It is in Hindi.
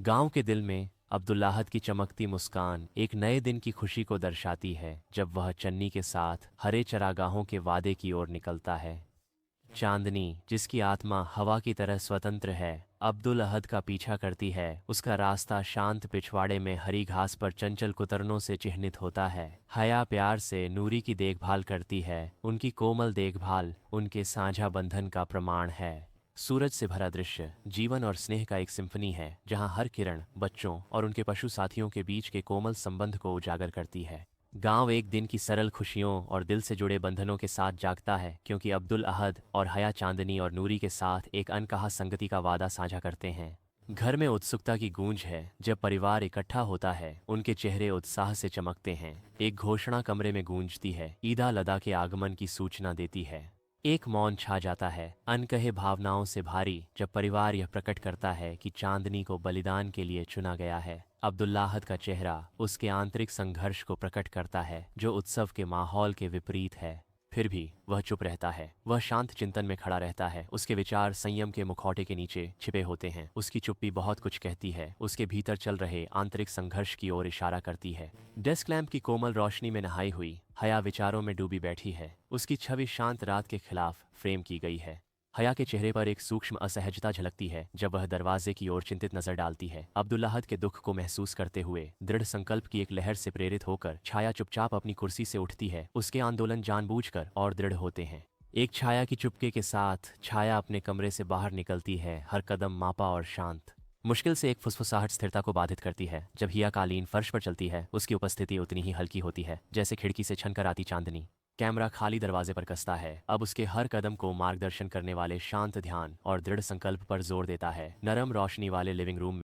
गांव के दिल में अब्दुल्लाहद की चमकती मुस्कान एक नए दिन की खुशी को दर्शाती है जब वह चन्नी के साथ हरे चरागाहों के वादे की ओर निकलता है। चांदनी, जिसकी आत्मा हवा की तरह स्वतंत्र है, अब्दुल अहद का पीछा करती है। उसका रास्ता शांत पिछवाड़े में हरी घास पर चंचल कुतरनों से चिह्नित होता है। हया प्यार से नूरी की देखभाल करती है। उनकी कोमल देखभाल उनके साझा बंधन का प्रमाण है। सूरज से भरा दृश्य जीवन और स्नेह का एक सिम्फनी है, जहां हर किरण बच्चों और उनके पशु साथियों के बीच के कोमल संबंध को उजागर करती है। गांव एक दिन की सरल खुशियों और दिल से जुड़े बंधनों के साथ जागता है, क्योंकि अब्दुल अहद और हया चांदनी और नूरी के साथ एक अनकहा संगति का वादा साझा करते हैं। घर में उत्सुकता की गूंज है। जब परिवार इकट्ठा होता है, उनके चेहरे उत्साह से चमकते हैं। एक घोषणा कमरे में गूंजती है, ईदा लदा के आगमन की सूचना देती है। एक मौन छा जाता है, अनकहे भावनाओं से भारी, जब परिवार यह प्रकट करता है कि चांदनी को बलिदान के लिए चुना गया है। अब्दुल्लाहद का चेहरा उसके आंतरिक संघर्ष को प्रकट करता है, जो उत्सव के माहौल के विपरीत है। फिर भी वह चुप रहता है। वह शांत चिंतन में खड़ा रहता है। उसके विचार संयम के मुखौटे के नीचे छिपे होते हैं। उसकी चुप्पी बहुत कुछ कहती है। उसके भीतर चल रहे आंतरिक संघर्ष की ओर इशारा करती है। डेस्क लैंप की कोमल रोशनी में नहाई हुई हया विचारों में डूबी बैठी है। उसकी छवि शांत रात के खिलाफ फ्रेम की गई है। हया के चेहरे पर एक सूक्ष्म असहजता झलकती है जब वह दरवाजे की ओर चिंतित नजर डालती है। अब्दुल्लाहद के दुख को महसूस करते हुए दृढ़ संकल्प की एक लहर से प्रेरित होकर छाया चुपचाप अपनी कुर्सी से उठती है। उसके आंदोलन जानबूझकर और दृढ़ होते हैं। एक छाया की चुपके के साथ छाया अपने कमरे से बाहर निकलती है, हर कदम मापा और शांत। मुश्किल से एक फुसफुसाहट स्थिरता को बाधित करती है। जब हिया कालीन फर्श पर चलती है, उसकी उपस्थिति उतनी ही हल्की होती है जैसे खिड़की से छनकर आती चांदनी। कैमरा खाली दरवाजे पर कसता है। अब उसके हर कदम को मार्गदर्शन करने वाले शांत ध्यान और दृढ़ संकल्प पर जोर देता है। नरम रोशनी वाले लिविंग रूम